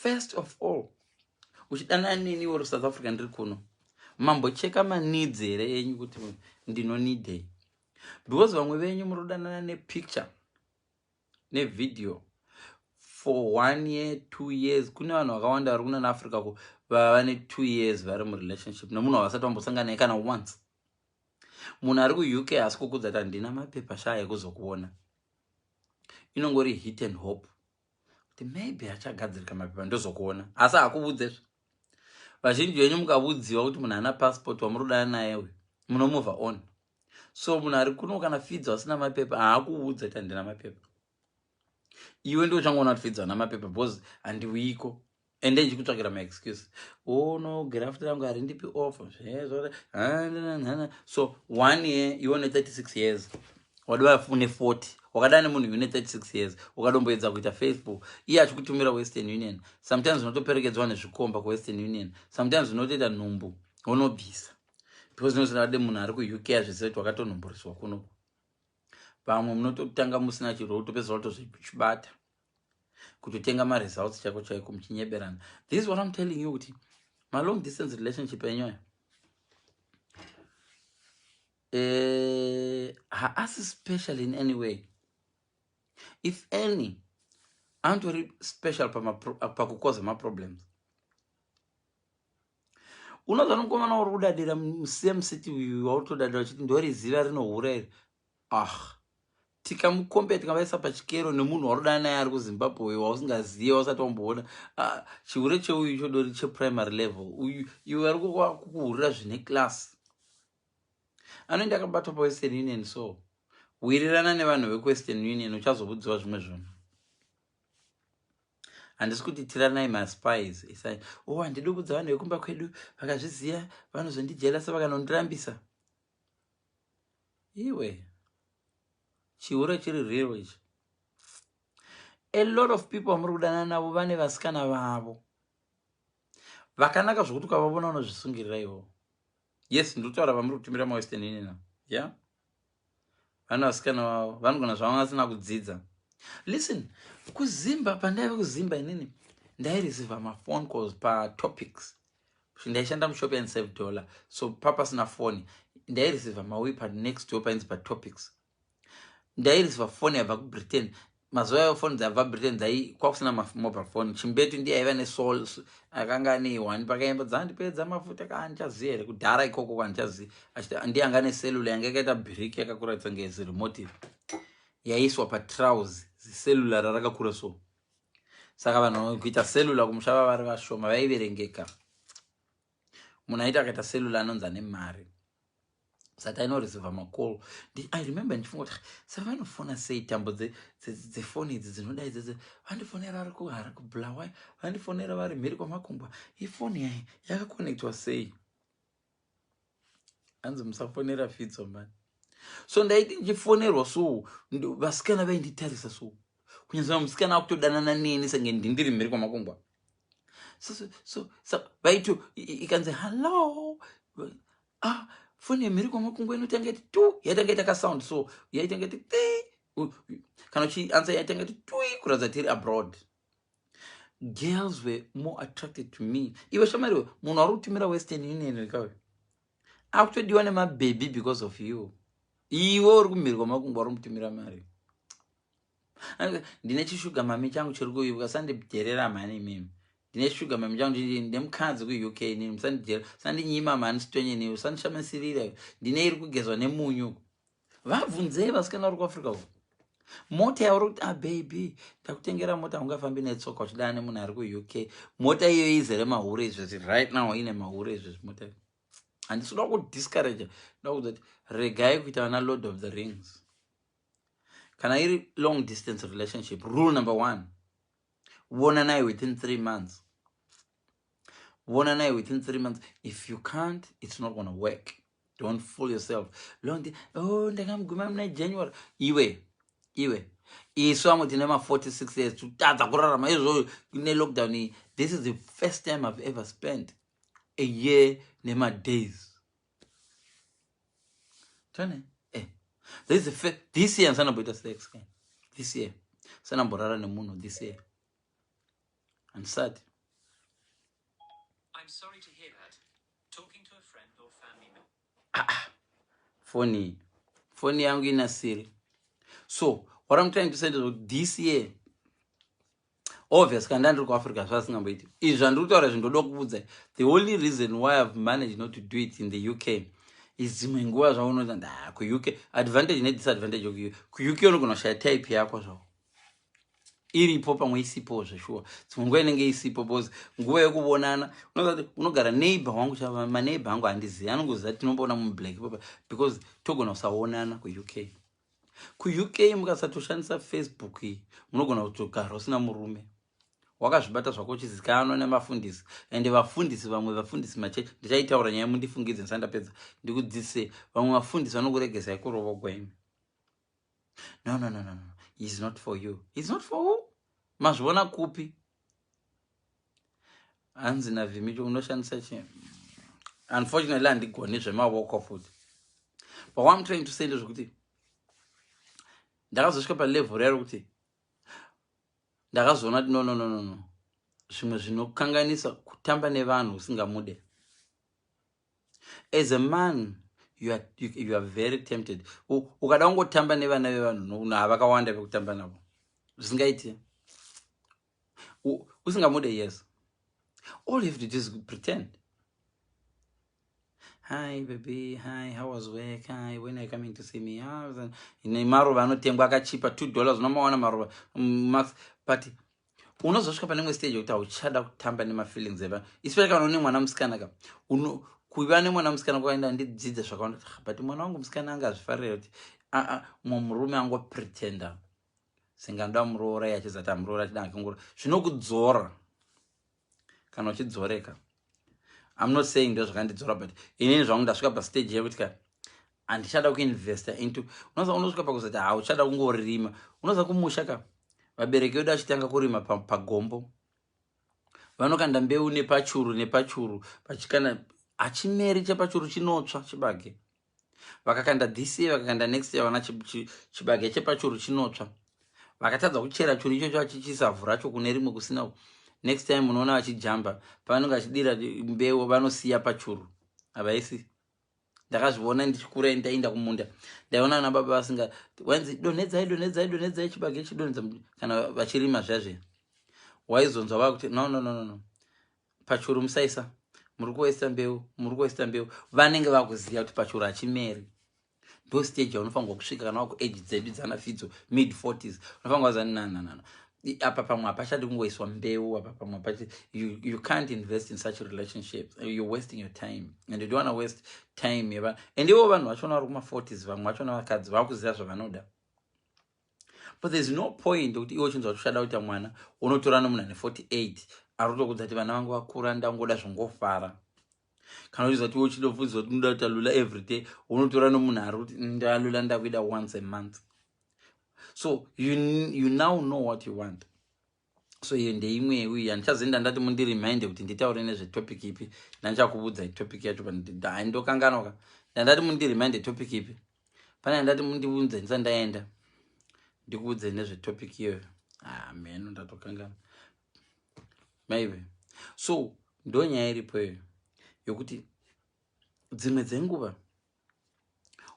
First of all, uchidana nini uri South Africa ndiri kuno, mambocheka needs here yenyu kuti ndinonidei. Because vamwe venyu murodanana nepicture nevideo for 1 year 2 years. Kune vanhu vakawanda vari kuna Africa vava ne 2 years vari murelationship nemunhu wasati wambosangana naye kana once. Munhu ari ku-UK asi kukudza kuti handina mapepa shaya ekuzokuona, inongori hit and hope kuti maybe achagadzirika mapepa ndozokuona, asi hakuudzezve. Vazhinji venyu mukavudziwa kuti munhu ana passport wamurodana naye uyu, munomuvha on. So munhu ari kuno kana fidza asina mapepa haakuudza kuti handina mapepa. Iwe ndio uchangoona kuti fidza ana mapepa because handiwiko. Ende ndichikutsvakira ma-excuse. Oh no, graft rangu harindipi off. So 1 year, iwe une 36 years. Wadova une 40. Wakadana nemunhu une 36 years. Wakadomboedza kuita Facebook. Iye achikutumira Western Union. Sometimes unotoperekedzwa nezvikomba kuWestern Union. Sometimes unotoita nhumbu. Unobvisa. Because unoziva munhu ari ku-UK azviziva kuti wakatonhumburiswa kuno. Pamwe munototanga musina chiro utopedza watozvibata. Kutotenga ma-results chako chaiko muchinyeberana. This is what I'm telling you, kuti my long distance relationship enyoyo haasi special in any way. If any, antori special pakukoza ma-problems. Unozva nomukomana uri kudadira musame city uyu wautodadira uchiti ndoriziva rinohura iri. Tikamukombe tikavaisa pachikero nemunhu warodana naye ari kuZimbabwe wausingaziva usati wamboona. Chihure cheuyu chodori cheprimary level. Iwe ari kukuhurira zvine class. Anoenda akabatwa paWestern Union, so wirirana nevanhu vekuWestern Union uchazobudziwa zvimwe zvinhu. Handisi kuti tiranai maspies isai handidi kudza vanhu vekumba kwedu vakazviziva vanozondijelasa vakanondirambisa. Iwe chihure chiri real ichi. A lot of people amuri kudana navo vane vasikana vavo vakanaka zvokuti ukavavona unozvisungirira ivo. Yes, ndotaura vamuri kutumira maWestern Union. Yeah, vane vasikana vavo vanogona zvavanga vasina kudzidza. Listen, kuzimba pandaiva kuzimba inini ndaireceiva ma-phone calls pa-topics. Ndaishanda mushopi and save dollar, so papasina phone ndaireceiva mawipa next door painzi pa-topics. Ndaireceiva phone yabva kuBritain. Mazuva ayo phone dzabva Britain kwakusina mobile phone. Chimbetu ndiye aiva neSol akanga ane 1 pakaimba dzandipedza mafuta kandichaziva here kudhara ikoko kwandichaziva. Ndiye anga neselula yanga yakaita brick yakakuratidza ngeziremote yaiswa patrauzi ziselula rarakakura so. Saka vanhu kuita selula kumushava vari vashoma vaiverengeka. Munhu aita akaita selula anonzi ane mari. Saka inoreceiva macall. I remember ndichifunga kuti savanofona sei tambo dzefoni idzi dzinoda idzi vandifonera vari kuhara kuBulawayo, vandifonera vari mhiri kwamakungwa. Ifoni yayi yakakonectwa sei? Hanzi musafonera Fitso man. So ndaiti ndichifonerwa so vasikana vainditarisa so. Kunyanzva musikana akutodanana neni senge ndiri mhiri kwamakungwa. So vaito ikanzi hello. Phone yemhiri kwamakungwa inotanga iti tu yatanga ita kasound so yaitanga iti kana uchiansa yaitanga iti tui kuratidza tiri abroad. Girls were more attracted to me. Iwe shamariwe munhu ari kutumira Western Union rikawe akutodiwa nemababy because of you. Iwe uri kumhiri kwamakungwa ari kumutumira mari. Ndine chishuga mami changu chiri kuibuka sandibherera mani mimi. Ndine shuga mami changu ndemukadzi ku-UK nini musandijera sandinyima mani sitonye newe sandishamisirira. Ndine iri kugezwa nemunyu. Vabvunzei vasikana vari kuAfrica uko. Mota yauri kuti baby ndakutengera mota ungafambi netsoka uchidana nemunhu ari ku-UK. Mota iyo izere mahure izvezvi right now ine mahure izvezvi mota. Handisi kuda kudiscourage. Ndokuti kuti regai kuita vana Lord of the Rings. Kana iri long distance relationship, rule number 1, wona naye within 3 months. Wona naye within 3 months. If you can't, it's not gonna work. Don't fool yourself. Ndakamuguma muna January. Iwe. Isu amo tine ma 46 years. Tutadza kurarama izvo ne lockdown iyi. This is the first time I've ever spent a year nema days. Tone? This is the first. This year sana boita sex. This year. Sana mborara nemunhu this year. I'm sad. sorry to hear that. Talking to a friend or family member. Phone yangu ina Siri. So what I'm trying to say is this year, obvious kandandiri kuAfrica zvasingamboiti izvi zvandiri kutaura zvindoda kuudza. The only reason why I've managed not to do it in the UK is dzimwe nguva zvaunoita kuUK advantage nedisadvantage kuUK unogona kushaya type yako zvavo iripo pamwe isipo zveshuwa dzimwe nguva inenge isipo because nguva yekuonana unogara neighbor wangu chava maneighbor angu handizivi anongoziva tinomboona mublack papa because togona kusaonana kuUK mukasatoshandisa Facebook iyi munogona kutogara usina murume wakazvibata zvako uchizikanwa nemafundisi ende vafundisi vamwe vafundisi machechi ndichaitaura nyaya mundifungidze ndisandapedza ndikudzidzise vamwe vafundisi vanokuregesai kurovo gwenyu. No. He's not for you. He's not for who? Mazvona kupi? Hanzi navhimicho unoshandisa chi? Unfortunately handigoni zvemaoko futi. But what I'm trying to say ndezvokuti ndakazosvika palevel rero kuti ndakazoona kuti no. Zvimwe zvinokanganisa kutamba nevanhu usingamude. As a man, you are very tempted. Ukada kungotamba nevana vevanhu havakawanda vekutamba navo. Zvisingaiti. Usingamude, yes. All you have to do is pretend. Hi baby, hi, how was work? Hi, when are you coming to see me? In maruva anotengwa akachipa $2 unomawana maruva max but unozosvika pane imwe stage yekuti hauchada kutamba nemafeelings evanhu especially kana une mwana musikana ka kuiva nemwana musikana kwakaenda ndidzidza zvakawanda but mwana wangu musikana anga azvifarira kuti mumwe murume angopretenda senganda muroora yachizati amuroora achida akangora zvinokudzora kana uchidzoreka. I'm not saying ndo zvakandidzora but inini zvangu ndasvika pastage yekuti ka handichada kuinvesta into unosvika pakuzati hauchada kungorima unoza kumusha ka vabereki vedu achitanga kurima pagombo vanokanda mbeu nepachuru pachikana hachimeri chepachuru chinotsva chibage vakakanda this year vakakanda next year vana chibage chepachuru chinotsva vakatadza kuchera churu ichocho achichisa vhu racho kune rimwe kusina next time unoona vachijamba pavanenge vachidira mbeu vanosiya pachuru havaisi. Ndakazviona ndichikura ndaenda kumunda ndaiona ana baba vasinga wanzi donedzai chibage chidonedza kana vachirima zvazve waizonzwa vakuti no pachuru musaisa muri kuwaista mbeu vanenge vakuziva kuti pachuru hachimeri. Ndo stage yaunofanirwa kusvika kana wako age dzedu dzana fidzo mid 40s unofanirwa kuziva no apa pamwe hapachadi kungoiswa mbeu apa pamwe hapachi you can't invest in such relationships. You're wasting your time and you don't want to waste time yeva and ivo vanhu vachona vari kuma40s vamwe vachona vakadzi vakuziva zvavanoda. But there's no point kuti iwo chinzwa kushada kuita mwana unotora nomunhu ane 48 arikutokudza kuti vana vangu vakura ndangoda zvongofara kana uchiziva kuti iwo chidobvunzwa kuti unoda kutalula everyday unotora nomunhu ari kuti ndalula ndakuida once a month. So you now know what you want. So hiyo ndeimwe uyu handichazoenda ndati mundiremind kuti nditaure nezvetopic ipi ndandichakuudza topic yacho ndokanganoka ndandati mundiremind topic ipi pane ndati mundiunze ndisandaenda ndikuudze nezvetopic iyoyo meno ndatokangana maybe. So ndo nyaya iripo iyo yokuti dzimwe dzenguva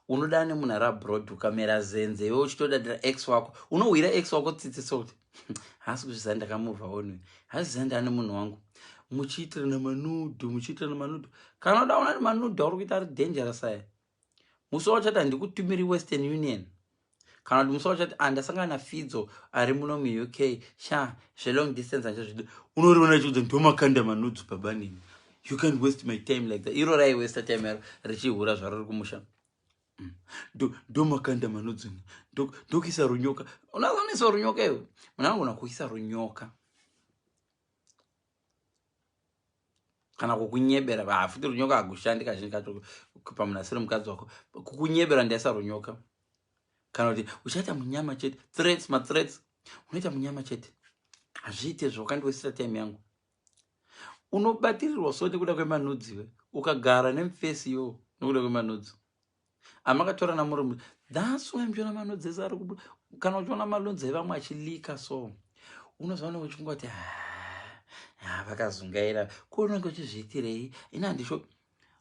unoda nemunhu ari abroad ukamera zenze iwe uchitodadira ex wako unowira ex wako tsitsi kuti hasi kuzviziva ndakamuvha onwe hasi ziva ndane munhu wangu muchiitirana manudhu kana uda una manudhu auri kuita ari dangerous aya musi wachati handikutumiri Western Union kana kuti musi wachati andasangana nafidzo ari muno muUK zvelong distance anchazvida unoriona chikudza ndomakanda manudhu pabanini. You can't waste my time like that. Iro rai waste time yaro richihura zvaro riri kumusha ndo makanda manudzu ndokuisa runyoka unazoisa runyoka iwe munangu nakuisa runyoka kana kukunyebera futi runyoka hagushandi kazhinji kacho pamunasiri mukadzi wako kukunyebera ndaisa runyoka kana kuti uchaita munyama chete threats unoita munyama chete hazviite zvakandiwesita time yangu unobatirirwa sote kuda kwemanudziwe ukagara nemufesi iwo nokuda kwemanudzi amakatora namuri. That's why mchiona manudzi ese ari kubuda kana uchiona malunzi evamwe achilika so unozoona uchingoti vakazungaira kuonanga uchizviitirei ina handisho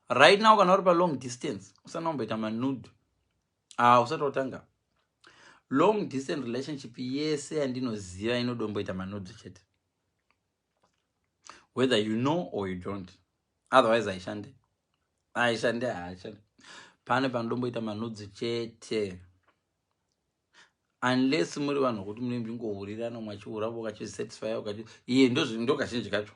right now kana uri palong distance usanomboita manude usati watanga long distance relationship yese yandinoziva inodomboita manude chete whether you know or you don't, otherwise haishande pane panodomboita manude chete unless muri vanhu kuti mune mbingohurirana mwachiura ukachisatisfy ukati iye ndo kazhinji kacho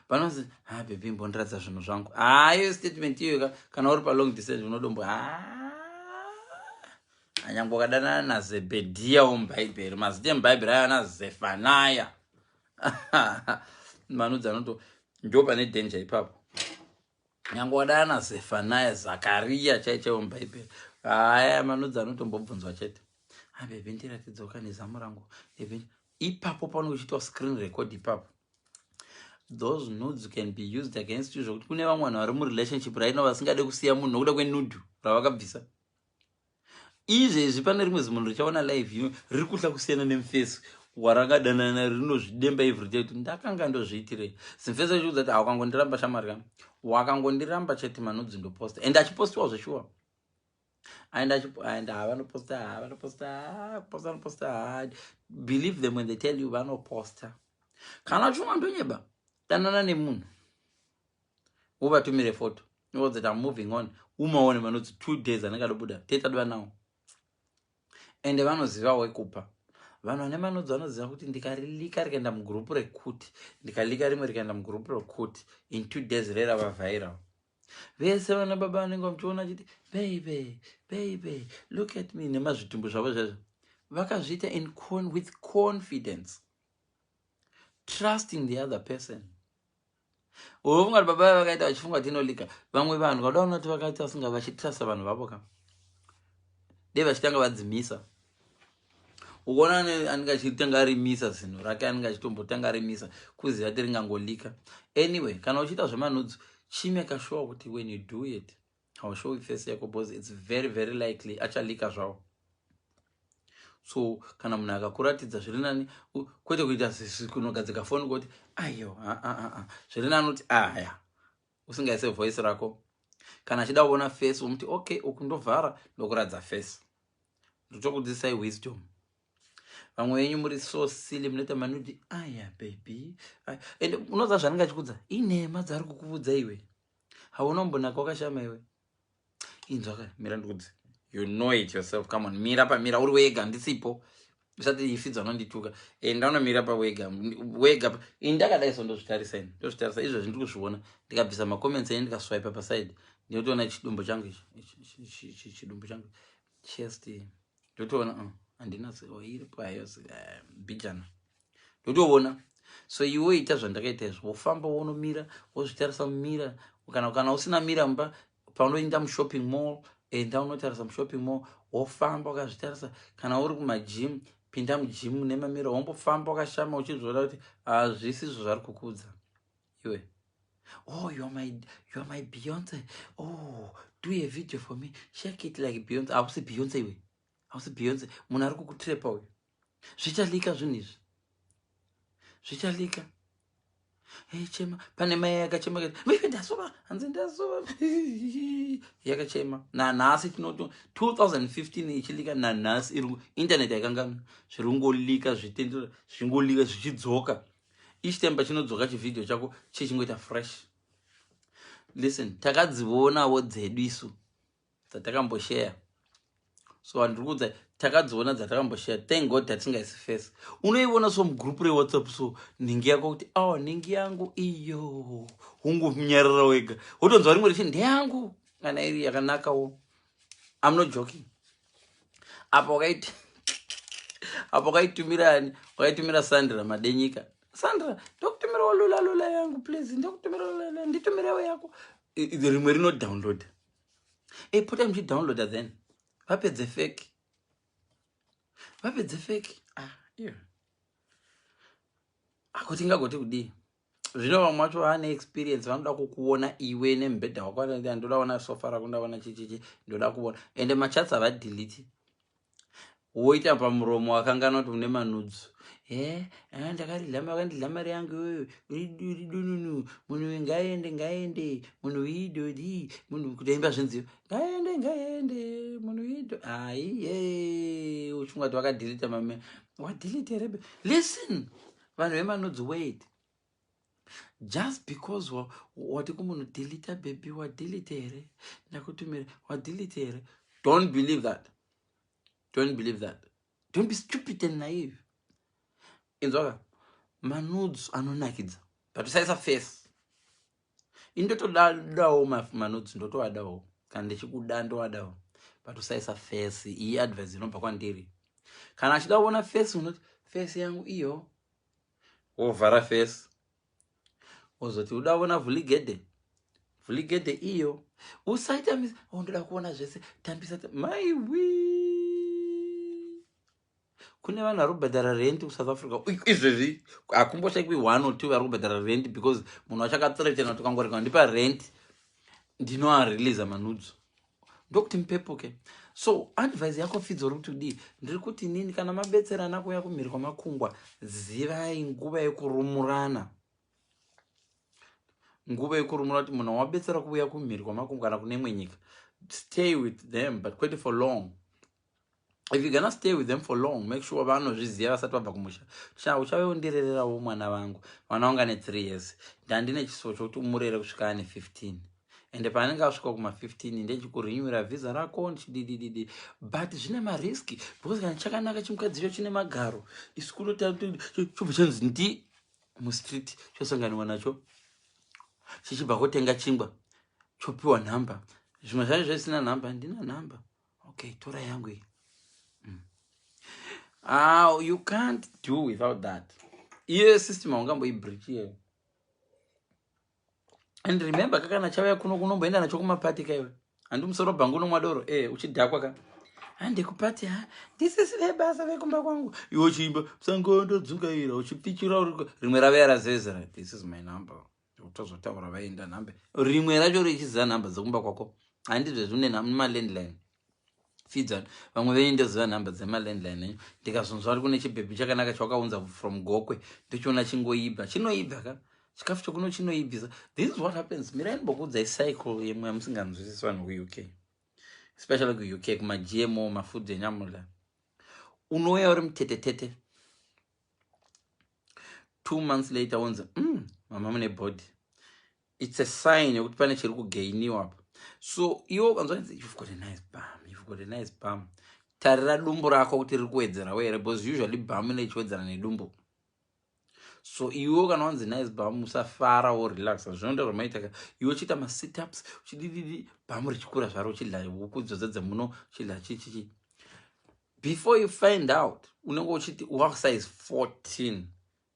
panozi baby mbondiradza zvinhu zvangu iyo statement iyoyo kana uri palong distance unodombo anyange wakadanana nazebhedhiya womubhaibheri mazita emubhaibheri aya nazefanaya manudzi anoto ndo pane danger ipapo nyange wadanana nazefanaya zakariya chaichaiwo mubhaibheri manudzi anotombobvunzwa chete baby ndiratidzoka nezamu rangu ipapo pano uchitwa screen record ipapo those nudes can be used against you zvokuti kune vamwe vanhu vari murelationship right now vasingade kusiya munhu nokuda kwenudu ravakabvisa izvezvi pane rimwe zimunhu richaona live riri kuhla kusiyana nemufesi warangadanana rinozvidemba everyday kuti ndakanga ndozviitirei zimufesi achiudza kuti hawakangondiramba shamari kam wakangondiramba chete manudzi ndoposta and achipostiwa zveshuwa and vanoposta believe them when they tell you vanoposta kana uchinwa ndonyeba danana nemunhu uvatumire photo uvodza kuti I'm moving on umaone manudzi 2 days anenge adobuda tetadwa nawo and vanoziva wekupa vanhu vane manudzi vanoziva kuti ndikarilika rikaenda mugrupu rekuti ndikalika rimwe rikaenda mugrupu rekuti in 2 days rerava viral vese vana baba vanenge vamuchiona chiti baby look at me nemazvitumbu zvavo zvezvo vakazviita with confidence trusting the other person ufunga kuti baba vakaita vachifunga kuti inolika vamwe vanhu vadaona kuti vakaita vasinga vachitrasta vanhu vavo kam dei vachitanga vadzimisa ukaona anenge achitanga arimisa zinhu rake anenge achitombotanga arimisa kuziva kuti ringangolika anyway kana uchiita zvemanudzi chimeka sure kuti when you do it I'll show you face yako because it's very very likely achalika zvavo so kana munhu akakuratidza zviri nani kwete kuita kunogadzika foni kuti ayo zviri nani kuti aya usingaise voice rako kana achida kuona face umuti okay uku ndovhara ndokuradza face ndotokudzidzisai wisdom vamwe venyu muri so silly munoita manudi aya baby and unoziva zvanenge achikudza inhema dzari kukuvudza iwe haunombonaka wakashama iwe inzwaka mira ndikudzi you know it yourself come on mira pamira uri wega ndisipo usati ifidzwa nondituka ndaunomira pawega indakadai so ndozvitarisa izvo zvindiri kuzviona ndikabvisa macomments eni ndikaswipe paside ndinotoona chidumbu changu chest ndotoona handina iripo hayo bijana ndotoona so iwe ita zvandakaita izvo wofamba wonomira wozvitarisa mumira kana usina mira mba paunoenda mushopping mall enda unotarisa mushopping mall wofamba wakazvitarisa kana uri kumagym pinda mugym nemamira wombofamba wakashama uchizviona kuti hazvisi izvo zvari kukudza iwe you are my Beyonce do a video for me shake it like Beyonce hausi Beyonce iwe hausi Beyonce munhu ari kukutrepa uyu zvichalika zvinhu izvi zvichalika chema pane mai yakachema kuti ndasova hanzi ndasova yakachema nanhasi tinoto 2015 ichilika nanhasi iri internet yakangana zvirungolika zvitendera zvingolika zvichidzoka each time pachinodzoka chividhio chako chichingoita fresh listen takadzionawo dzedu isu dzatakamboshare so handiri kudza takadziona dzatakamboshare thank god tatingaisi face unoiona so mugrupu rewhatsapp so nhingi yako kuti nhingi yangu iyo ungomunyarara wega wotonzwa rimwe richi ndeyangu kana iri yakanakawo I'm not joking apo wakaitumira Sandra Madenyika Sandra ndokutumira lula yangu please ndokutumira nditumirewo yako rimwe rino download pota muchidownloada then vapedze fake akuti ngagoti kudii zvino vamwe vacho vaane experience vanoda kukuona iwe nemubhedha wako ndoda kuona sofa rako ndaona chichichi ndoda kuona ende machats havadhiliti woita pamuromo wakangana kuti une manudzi ndakandidla mari yangu ridununu munhu ngaende munhu idodi munhu kudaimba zvinziyo ngaende munhu ido aiye uchingati wakadhilita mame wadhilita rebe. Listen vanhu vemanodzi, wait, just because wati kumunhu delita baby wadhilita here ndakutumira wadhilita here. Don't believe that. Don't believe that. Don't be stupid and naive. Inzoka manudes anonakidza but usaisa face. Indotodawo manudes ndotoadawo kana ndichikuda ndowadawo but usaisa face. Iyi advice inobva kwandiri. Kana achida kuona face unoti face yangu iyo wovhara face. Uzoti uda kuona vhuligedhe iyo usaita ndoda kuona zvese tambisa maiwi. Kune vanhu vari kubhadhara rent kuSouth Africa izvezvi hakumboshaikwi 1 or 2 vari kubhadhara rent because munhu achakatsiretena kuti ukangorega ndipa rent ndinoareleasa manudzo ndokuti mupepuke. So advice yako Fidzo uri kuti ndiri kuti nini kana mabetserana kuuya kumhiri kwamakungwa zivai nguva yekurumurana. Nguva yekurumura kuti munhu wabetsera kuuya kumhiri kwamakungwa kana kune imwe nyika, stay with them but kwete for long. If you're gonna stay with them for long, make sure vanozviziva vasati vabva kumusha. Uchaveundirererawo mwana vangu ane 3 years ndandine chiso chokuti umurere kusvika ane 15 ende paanenge asvika kuma15 ndechikurenyura visa rako ndichididididi but zvine mariski because kana chakanaka chimukadzicho chine magaro isu kunotachobva chanzi ndi mustreet chosanganiwa nacho chichibva kutenga chingwa chopiwa nhamba. Zvimwe zvacho zvisina nhamba, ndina nhamba. Okay, tora yangu iyi. You can't do without that. Iyo system haungamboibreach iyeyo. And remember kakana chauya kuno kunomboenda nacho kumapati kaiwe. Handi musoro bhangu nomwadoro uchidhakwa ka. Handi kupati this is basa vekumba kwangu. Iwo chimba sangondo dzungaira uchipichira rimwe rave razezera. This is my number. Utozotaura vaenda nhambe. Rimwe racho richiziva nhamba dzekumba kwako. Handizve zvine landline. Fidzan vamwe veindoziva nhamba dzemalandline. Ndikazonzwa ari kune chibhebhi chakanaka chawakaunza from Gokwe ndochiona chingoibva. Chinoibva ka? Chikafu chokuno chinoibvisa. This is what happens. Mirai ndimbokuudzai cycle yemwe yamusinganzwisisi vanhu kuUK. Especially kuUK kuma-GMO mafood enyamula. Unouya uri mutetetete. 2 months later unza mama mune body. It's a sign yokuti pane chiri kugainiwa apa. So iwo kanzwanzi you've got a nice bum. You've got a nice bum. Tarira dumbu rako kuti riri kuwedzera were because usually bum inochiwedzera nedumbu. So iwo kana wanzi nice bum usafara wo relax. Zvinoita remaita ka iwo chita ma sit ups uchidididi bum richikura zvaro uchidla huku dzodzedze muno uchidla chichichi. Before you find out unenge uchiti wa size 14.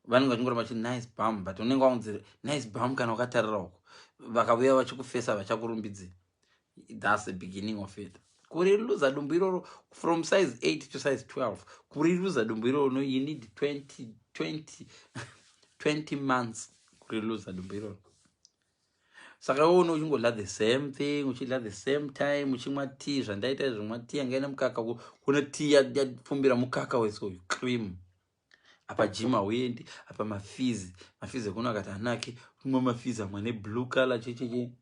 Vanhu vachingora machi nice bum but unenge waunzi nice bum kana ukatarira uko vakauya vachikufesa vachakurumbidzi. That's the beginning of it. Kuriluza dumbu iroro from size 8 to size 12. Kuriluza dumbu iroro you need 20 months kuriluza dumbu iroro. Saka uno uchingodla the same thing, uchidla the same time, uchimwa tea zvandaita zvimwa tea angaina mukaka kuna tea yapfumbira mukaka weso cream. Apa jima wendi, apa mafizi kuno akati anake, kumwa mafizi amwe ne blue color chichichi.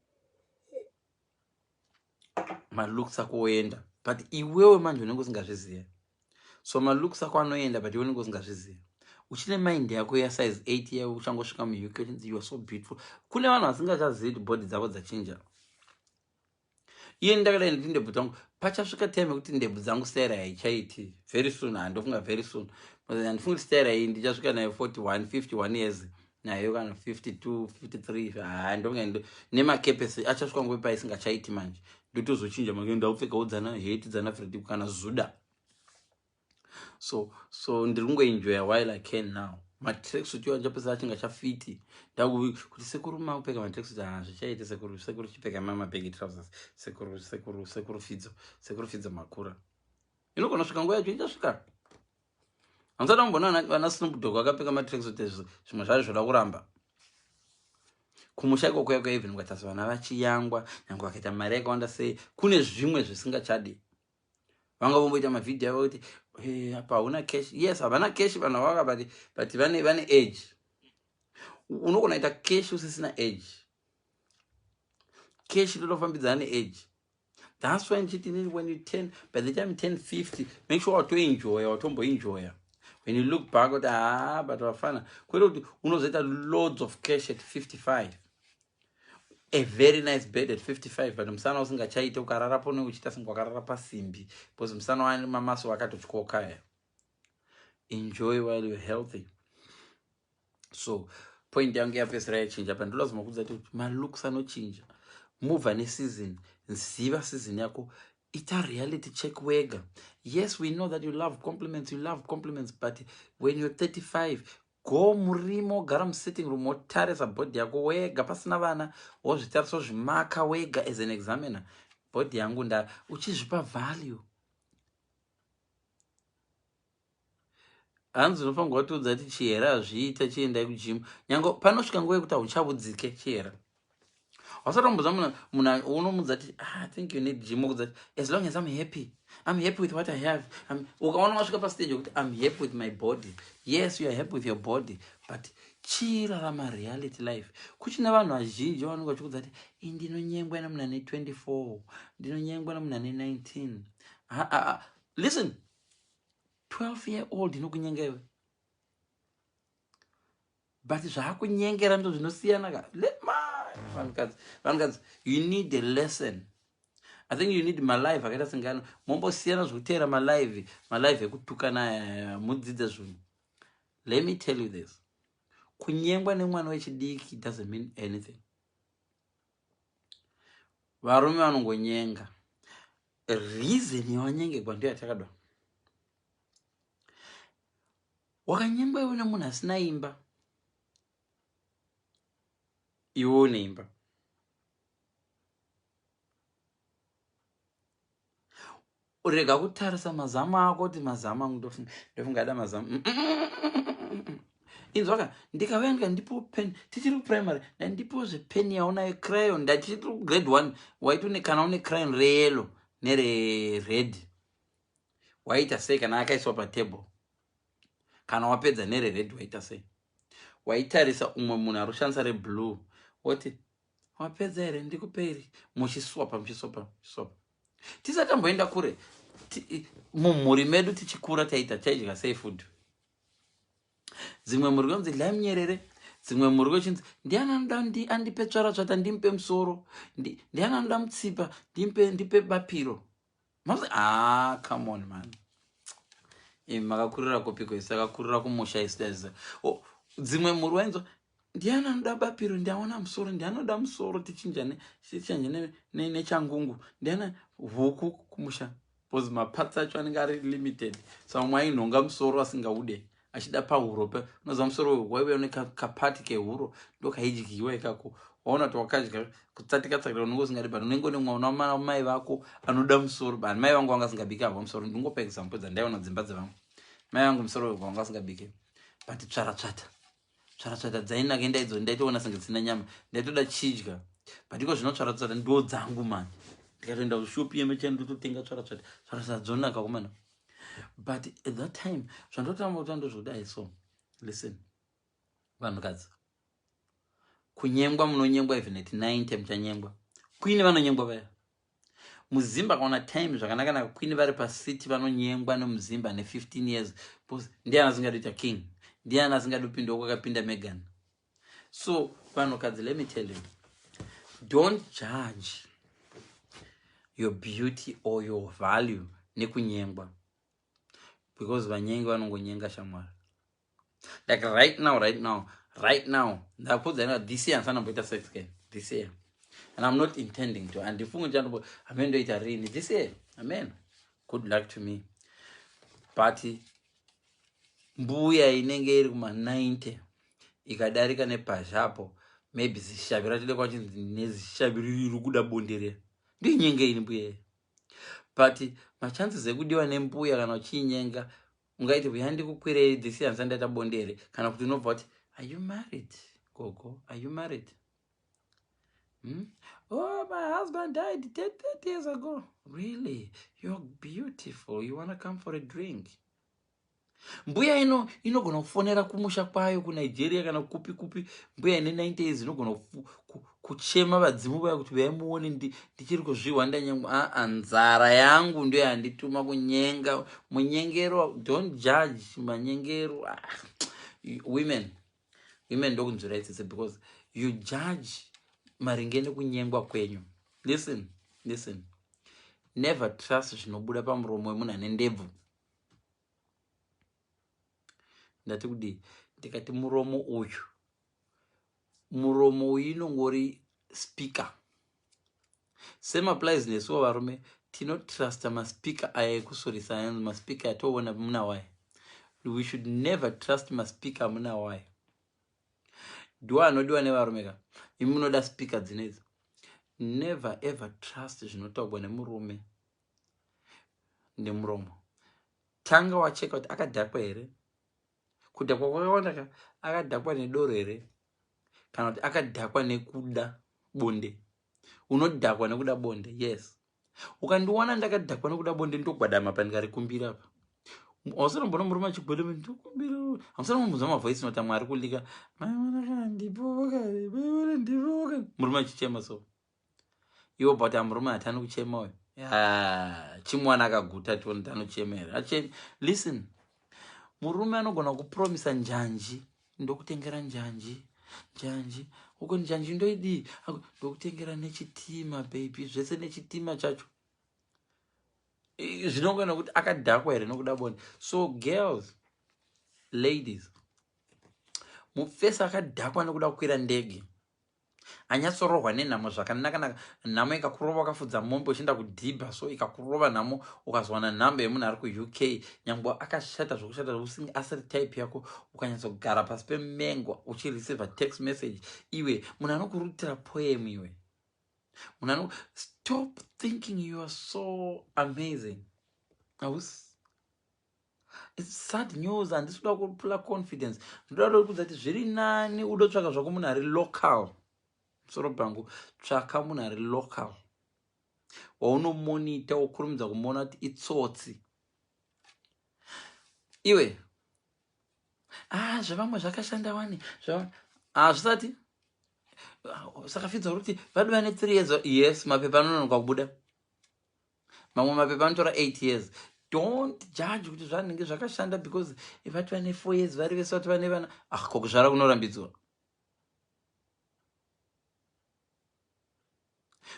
Malooks ako oenda but iwewe manje unenge usingazviziva. So malooks ako anoenda but iwe unenge usingazviziva. Uchine mind yako ya size 8 yawe uchangosvika muUK uchinzi you are so beautiful. Kune vanhu vasingachazivi kuti body dzavo dzachinja. Iye ndakada ndi ndebvu dzangu pachasvika time yekuti ndebvu dzangu style haichaiti very soon. Handofunga very soon. Handifungi style iyi ndichasvika nayo 41 51 years nayo kana 52 53 handofunga nemakepesi achasvika nguva paisingachaiti manje. Ndotozochinja magenda upfeka udzana hate dzana Freddy kana zuda. So ndiri kungoenjoy while I can now. Ma tracksuit yo njapesa achinga chafiti. Kuti sekuru maupfeka ma tracksuit zvichaite sekuru chipfeka mama baggy trousers. Sekuru Fidzo makura. Inogona svika nguva yacho ichasvika. Hamusada kumbona vana Snoop Dogg vakapfeka ma tracksuit zvimwe zvacho zvoda kuramba. Kumusha ikoko yako even ukatasa vana vachiyangwa nyange vakaita mari yakawanda sei kune zvimwe zvisingachadi. Vanga vomboita mavidhiyo avo kuti pauna cash. Yes, havana cash vanhu vavaka but vane age. Unogona ita cash usisina age. Cash inofambidzana age. That's why when you turn, by the time you turn 50, make sure to enjoy or to enjoy. When you look back at but wafana, unozoita loads of cash at 55. A very nice bed at 55, but msana usingachaite ukarara pone uchita singwakarara pasimbi because msana wani mamaso wakatotyoka. Enjoy while you're healthy. So point yangu yapesera yachinja apa ndilazima kudza kuti malooks anochinja. Move ane season, ziva season yako. It's a reality check wega. Yes, we know that you love compliments, but when you're 35, go murimo garam sitting room wotarisa body yako wega pasina vana wozvitariso zvimaka wega as an examiner. Body yangu nda uchizvipa value. Hanzi unofanirwa kutodza kuti chihera hazviita chiendai kugym. Nyange panosvika nguva yekuti hauchabudzike chihera. Wasatomboza unomudza kuti I think you need gym kudza as long as I'm happy with what I have. Ukaona wasvika pastage yokuti I'm happy with my body. Yes, you are happy with your body, but chirarama reality life. Kuchina vanhu vazhinji vanonga vachikudza kuti ndinonyengwa namuna ne 24, ndinonyengwa namuna ne 19. Listen, 12-year-old inokunyengera iwe. But zvakunyengera ndo zvinosiyana ka. You need a lesson. I think you need my life. Akaita singano mombosiyana zvekutera my life ekutukana mudzidze zvinhu. Let me tell you this. Kunyengwa nemwana wechidiki doesn't mean anything. Varume vanongonyenga. Reason yawanyengekwa ndiyo yatakadwa. Wakanyengwa iwe nemunhu asina imba. Iwe une imba. Urega kutarisa mazama ako kuti mazama angu ndofunga ada mazama. Inzwaka ndikavenga ndipo pen tichiri primary na ndipo zve pen yaona crayon ndachiri grade 1 waiti une kana une crayon reyellow nere red. Waita sei kana akaiswa pa table. Kana wapedza nere red waita sei. Waitarisa umwe munhu arushandisa re blue. Woti wapedza here ndikuperi muchiswapa. Tisatamboenda kure. Mumhuri medu tichikura taidya sei food. Zimwe mhuri kunzi lime nyerere, zimwe mhuri kuchinzi ndiani anoda andipe tsvara ndimpe musoro, ndiani anoda mutsipa ndipe bapiro. Come on man. Makakurira kopiko isakakurira kumusha isida. Zimwe mhuri wainzo ndiani anoda bapiro, ndiaona musoro, ndiani anoda musoro tichinjane nechangungu, ndiani huku kumusha. Because mapatsa acho anenge ari limited. Samwe ainhonga musoro asingaude. Achida paurope. Unoza musoro waiwe une kapati kehuro. Ndo kaidyiwa ikako. Waona kuti wakadya kutsatika unenge usingadi but unenge une mwana wamai vako anoda musoro. But mai vangu vanga singabike havo musoro. Ndingopa example dzandaiona dzimba dzevangu. Mai vangu musoro vanga singabike. But tsvara dzainaka ndaidzo ndaitoona senge dzisina nyama. Ndaitoda chidya. But iko zvino tsvara ndo dzangu man. Ndikatoenda kushopi yemecheni ndototenga tsvara dzonaka kumana. But at that time, zvandotamba utando zvodai. So listen, vanhukadzi, kunyengwa munonyengwa even at 90 muchanyengwa. Queen vanonyengwa vaya. Muzimba kaona time zvakanaka naka queen vari pasiti vanonyengwa nemuzimba ne 15 years. Because ndiani asingadoita king, ndiani asingado pinda kwakapinda Megan. So vanhukadzi, let me tell you, don't judge your beauty or your value nekunyengwa. Because vanyengi vanongonyenga shamwari. Like right now, this year I'm going sex game. This year. And I'm not intending to. And if I'm going to it this year. Amen. Good luck to me. Party. Mbuya inenge iri kuma 90. Ikadarika nepazhapo. Maybe zishabira tile kwa chinzi nezishabiri rukuda bondere. Ndi nyenge ini mbuya. But machances ekudiwa nembuya kana uchinyenga ungaiti buyandi kukwire this year nsanda bondere kana kuti unobva kuti are you married gogo, are you married? Oh, my husband died 30 years ago. Really? You're beautiful. You want to come for a drink? Mbuya inogona kufonera kumusha kwayo kuNigeria kana kupi kupi. Mbuya ine 90 years inogona kuchema vadzimu vaya kuti vaimuone ndichiri kuzvihwa ndanyangwa nzara yangu ndio yandituma kunyenga munyengero. Don't judge manyengero. Women ndokunzvira itsitse because you judge maringe nekunyengwa kwenyu. Listen, never trust zvinobuda pamuromo wemunhu ane ndebvu. Ndati kudi ndikati muromo uyu inongori speaker. Same applies nesuwo varume. Tinotrust maspeaker aya ekusoresa maspeaker atoona muna waye. We should never trust maspeaker muna waye. Ndo anodiwa nevarume ka. Imi munoda speaker dzinedzi. Never ever trust zvinotaurwa nemurume nemuromo. Tanga wacheka kuti akadhakwa here. Kudhakwa kwakawanda ka akadhakwa nedoro here kana kuti akadhakwa nekuda bonde. Unodhakwa nekuda bonde. Yes. Ukandiwana ndakadhakwa nekuda bonde ndogwadama pandingarikumbira apa. Ausana mbona murume achigwada ndikumbira. Amusana mumuzwa mavoice note Mwari kulika. Murume achichema so. Iwo but murume hatani kuchema uyu. Chimwana akaguta toni anochemera. Achemi. Listen. Murume anogona kupromisa njanji ndokutengera njanji uko njanji ndoidi ndokutengera nechitima baby zvese nechitima chacho. Zvinongana kuti akadhakwa here nokuda bonde. So girls, ladies, mufesa akadhakwa nokuda kukwira ndege anyatsorohwa nenhamo zvakanaka nhamo ikakurova wakafudza mombe uchienda kudhibha so ikakurova nhamo ukazwana nhamba yemunhu ari kuUK nyangwe akashata zvokushata usinge asiri type yako ukanyatsogara pasi pemengwa uchireceive text message iwe munhu anokurutira poem iwe munhu stop thinking you are so amazing. It's sad news and this would kupula confidence. Ndoda kuti kuti zviri nani udotsvaka zvako munhu ari local. Soro pangu tsvaka munhu ari local waunomonita wokurumidza kumuona kuti itsotsi iwe zvavamwe zvakashanda wani zvisati saka fidza kuti vaduva ne 3 years. Yes, mapepa anonoka kubuda. Mamwe mapepa anotora 8 years. Don't judge kuti zvanenge zvakashanda because if vati vane 4 years vari vese vati vane vana kokuzvara kunorambidzwa.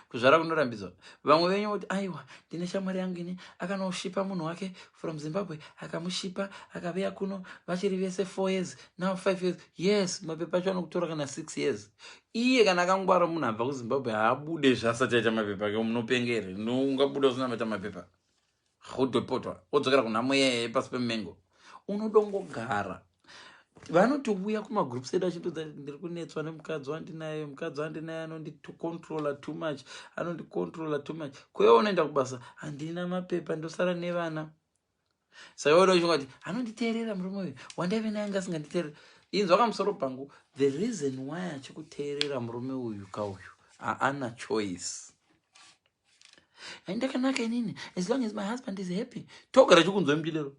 Kuzvara kunorambidzwa. Vamwe venyu kuti aiwa ndine shamwari yangu ini akanoshipa munhu wake from Zimbabwe akamushipa akaveya kuno vachiri vese 4 years now 5 years. Yes, mapepa acho anokutora kana 6 years. Iye kana akangwara munhu abva kuZimbabwe haabude zvasati aita mapepa ake munopengere ungabuda usina maita mapepa kudhopotwa odzokera kunhamo yeye pasi pemengo unodongogara. Vanotouya kumagroups edu achitodza ndiri kunetswa nemukadzi wandinaye anondicontrola too much kuyo unoenda kubasa handina mapepa ndosara nevana. Saka iwe uchingati anonditeerera murume uyu wandaive naye anga asinganditeerera. Inzwa kamusoro pangu. The reason why achikuteerera murume uyu kauyu haana choice. Ndakanaka inini as long as my husband is happy togara chikunzwa mudilero.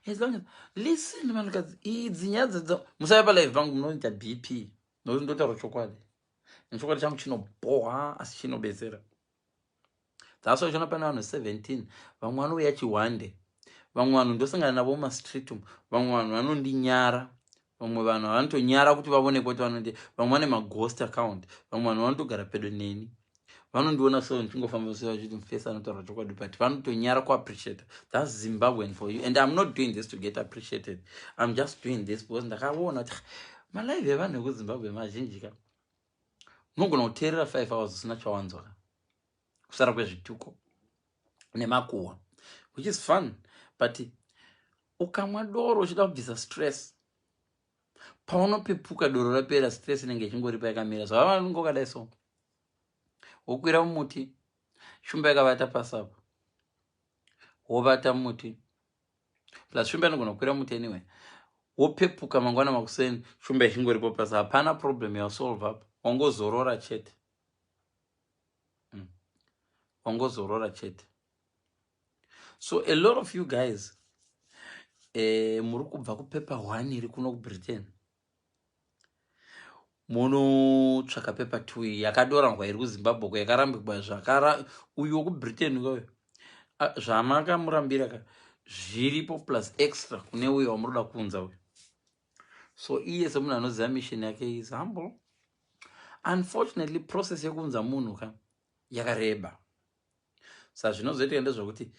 As long as listen manukadzi idzi nyaya musave palive pangu munoita BP nokuti ndotaura chokwadi. Chokwadi changu chinoboha asi chinobetsera. That's why chona pana vanhu 17 vamwe vanouya chiwande vamwe vanhu ndosangana navo mumastreet umu vamwe vanhu vanondinyara vamwe vanhu vanotonyara kuti vaonekwe kuti vamwe vane maghost account vamwe vanhu vanotogara pedo neni vanondiona so ndichingofamba so vachiti mufesa anotaura chokwadi but vanotonyara kuappreciate. That's Zimbabwean for you and I'm not doing this to get appreciated. I'm just doing this because ndakaona kuti malive evanhu vekuZimbabwe mazhinji ka unogona kuteerera 5 hours usina chawanzwa ka kusara kwezvituko nemakuhwa which is fun but ukamwa doro uchida kubvisa stress paunopepuka doro rapera stress inenge ichingori payakamira zvava vanongo kadai so wokwira mumuti shumba yakavata pasapo wovata mumuti plus shumba inogona kukwira mumuti anyway wopepuka mangwana makuseni shumba ichingoripo pasi hapana problem yasolve up wangozorora chete wangozorora chete. So a lot of you guys muri kubva kupepa 1 iri kuno kuBritain, munotsvaka pepa 2 yakadorangwa iri kuZimbabwe yakarambirwa zvakara uyu kuBritain uyoyo zvamakamurambira ka zviripo plus extra kune uyo wamuroda kuunza uyu. So iye semunhu anoziva mission yake is humble. Unfortunately process yekuunza munhu ka yakareba, saka zvinozoita ndezvokuti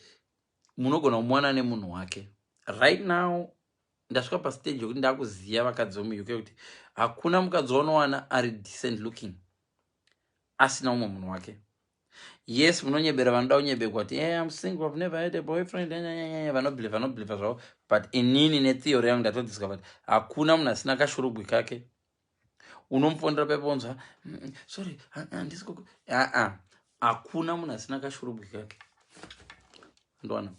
munogona kumuwana nemunhu wake. Right now ndasvika pastage yokuti ndakuziva vakadzi vomuUK kuti hakuna mukadzi wanowana ari decent looking asina umwe munhu wake. Yes, munonyebera vanoda kunyeberwa kuti I'm single, I've never had a boyfriend, vanobelieve zvavo, but inini netheory yangu ndatodiscover kuti hakuna munhu asina kashurubwi kake. Unomufonera peponzwa sorry handisiko hakuna munhu asina kashurubwi kake, ndona.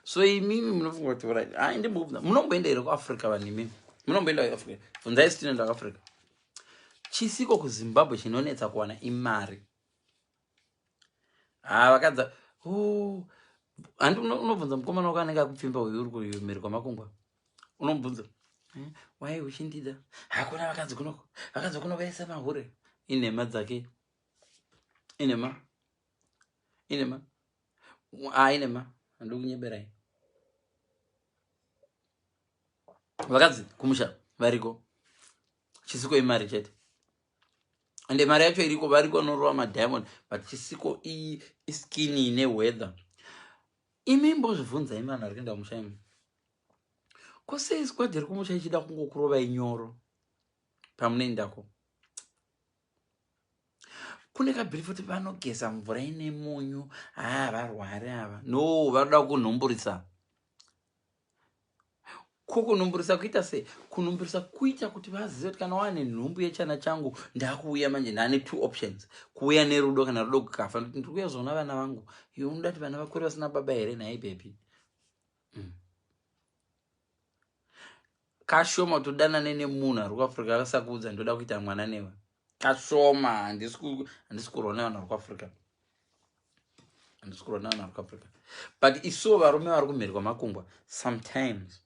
So imimi munofunga kuti right ndimbofunga munomboenda here kuAfrica vanhu imimi munomboenda kuAfrica bvunzai student kuAfrica. Chisiko kuZimbabwe chinonetsa kuwana imari. Vakadza handi unobvunza mukomana wako anenge akupfimba uyu uri kumhiri kwamakungwa, unomubvunza wai uchindida, hakuna vakadzi kunoko, vakadzi kuno vaisa mahure. Inhema dzake, inhema inhema handi kunyeberai. Vakadzi kumusha variko, chisiko imari chete, ande mari yacho iriko, variko norova madiamond, but chisiko iskini neweather. Imi mbozvibvunza imi vanhu vari kuenda kumusha imi, kwasei squad iri kumusha ichida kungokurovai nyoro pamunoendako? Kune kabhiri futi vanogeza mvura ine munyu, varware ava. No, varoda kunhumburisa. Kukunhumburisa kuita sei? Kunhumburisa kuita kuti vazive kuti kana wane nhumbu yechana changu ndakuuya manje ndane 2 options, kuuya nerudo kana rudo kukafa. Ndiri kuuya zona vana vangu, iwe unoda kuti vana vakure vasina baba here? Nhai baby, kashoma todanane nemunhu ari kuAfrica akasakuudza ndoda kuita mwana newe. Kashoma, handisi kurwa nevanhu vari kuAfrica, handisi kurwa nevanhu vari kuAfrica. But isuwo varume vari kumhiri kwamakungwa sometimes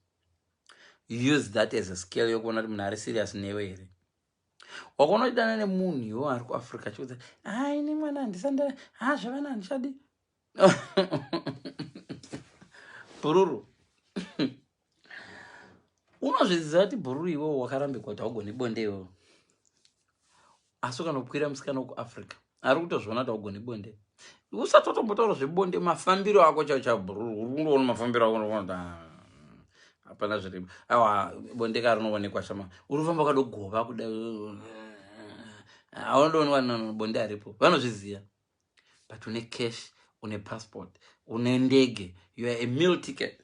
use that as a scale yokuona kuti munhu ari serious newe here. Wakaona uchidana nemunhu iwo ari kuAfrica achikuudza ini mwana handisanda zvavana handishadi bhururu unozviziva kuti bhururu iwewo wakarambirwa kuti haugoni bonde iwewo, asi ukanokwira musikana wekuAfrica ari kutozviona kuti haugoni bonde. Usatotombotaura zvebonde, mafambiro ako chaiwo chabhururu uri kundoona mafambiro ako ndokuona hapana zviripo. Aiwa bonde karinoonekwa shama, uri kufamba wakadogova kudai, haundoonekwa bonde haripo. Vanozviziva, but une cash, une passport, une ndege, you are a meal ticket.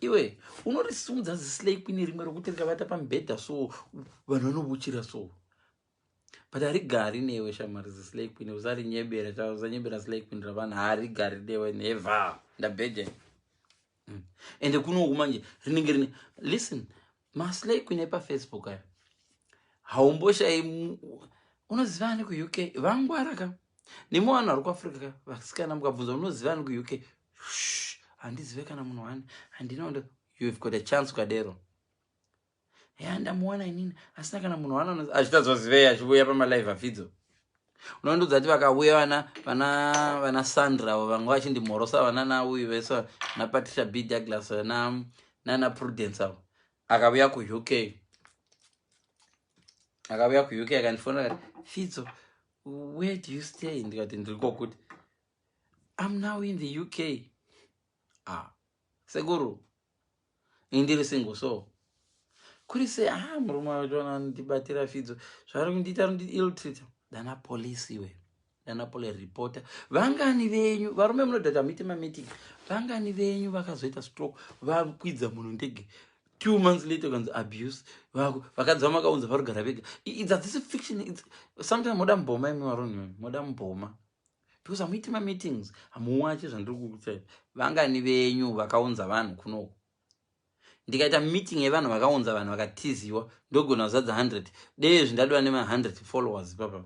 Iwe unorisimudza zislay queen rimwe rokuti rikavata pamubhedha so vanhu vanobuchira so, but harigari newe shamari zislay queen. Usarinyebera, usanyebera slay queen ravanhu, harigari newe never, ndabheja. Ende kunoku manje rinenge rine, listen, maslay queen epafacebook aya haumboshai. Unoziva ani kuUK vangwara ka nemo vanhu vari kuAfrica ka vasikana mukabvunza unoziva ani kuUK, handizive kana munhu wani, handina. You've got a chance ukadero, ndamuwana inini asina kana munhu wani achitadzozivei achiuya pamalive afidzo. Unondodza kuti vakauya vana Sandra vamwe vachindimhorosa vana nauyu vese naPatricia B Douglas nana Prudence avo, akauya kuUK akandifonera akati Fidzo, where do you stay? Ndikati ndiriko kuti I'm now in the UK. Seguru indiri single so kuri sei murume wacho anondibatira Fidzo zvari kundiita ill treat. Dana police iwe, dana pole reporter. Vangani venyu varume munodhata muite mameeting, vangani venyu vakazoita stroke vakwidza munhu ndege 2 months later kanzi abuse vakadzi vamakaunza varigara vega. It's fiction. Sometimes moda mboma imi varunhu, moda mboma, because hamuiti mameetings, hamuwachi zvandiri kukutai. Vangani venyu vakaunza vanhu kunoku. Ndikaita meeting yevanhu vakaunza vanhu vakatiziwa ndogona kuzadza 100 dezvi ndadwa nema100 followers papa.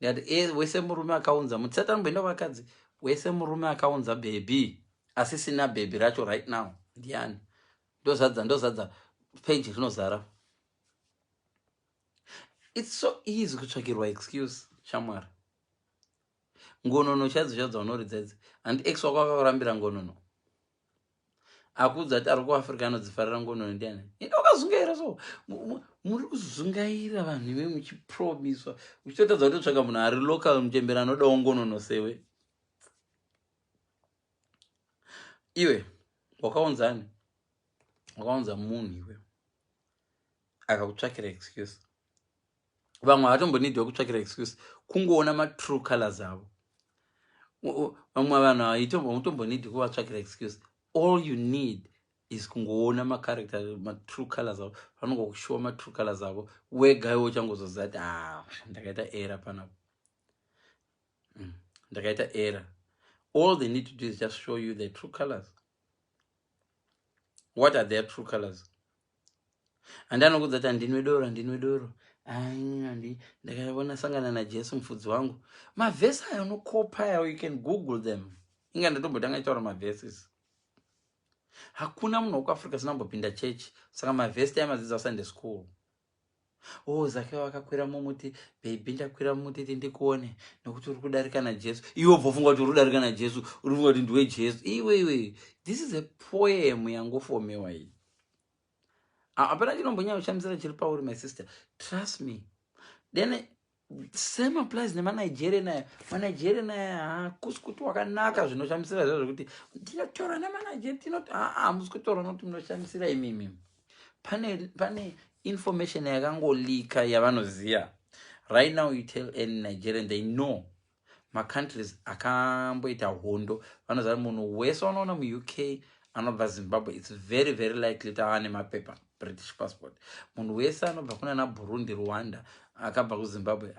Ndikati wese murume akaunza, mutisati amboenda vakadzi, wese murume akaunza baby asisina baby racho right now ndiani ndozadza page rinozara. It's so easy kutsvakirwa excuse shamwari. Ngonono chadzva unoridza idzi and ex wako akakurambira ngonono akudza kuti ari kuafrica anodzifarira ngonono ndiani ende wakazungaira. So muri kuzungaira vanhu ive muchipromiswa uchitotadza kutotsvaka munhu ari local muchembera anodawo ngonono sewe. Iwe wakaunzani? Wakaunza munhu iwe akakutsvakira excuse. Vamwe havatombonidhiwa kutsvakira excuse, kungoona matrue colors avo. Vamwe vanhu hautombonidhi kuvatsvakira excuse. All you need is kungoona macharacter, matrue colors avo. Vanongokushowa matrue colors avo wega iwe uchangozoziva kuti ndakaita error panapo, ndakaita error. All they need to do is just show you their true colors. What are their true colors? And anokudza kuti ndinwe doro ndakaona sangana naJesu mufudzi wangu. Mavhesi aya unokopa yawo, you can google them. Inga ndatombotanga itaura mavheses. Hakuna munhu wekuAfrica sinambopinda church, saka mavhesi taimadzidza Sunday school. Zake wakakwira mumuti, baby ndakwira mumuti tindikuone nokuti uri kudarika naJesu. Iwe bvofunga kuti uri kudarika naJesu, uri kufunga kuti ndiwe Jesu. Iwe this is a poem yangofomewa iyi. Apana chinombonyanya kushamisira chiri pauri, my sister. Trust me. Then same applies nemanigerian aya. Manigerian aya hakusi kuti wakanaka zvinoshamisira zvazvo kuti ndinotaura nemanigerian tinoti hamusi kutaura nokuti munoshamisira imimi. Pane information yakangolika yavanoziya. Right now you tell any Nigerian, they know macountries akamboita hondo. Vanoziva munhu wese wanoona muUK anobva Zimbabwe, it's very very likely kuti ava nemapepa, British passport. Munhu wese anobva kuna Burundi, Rwanda akabva kuZimbabwe,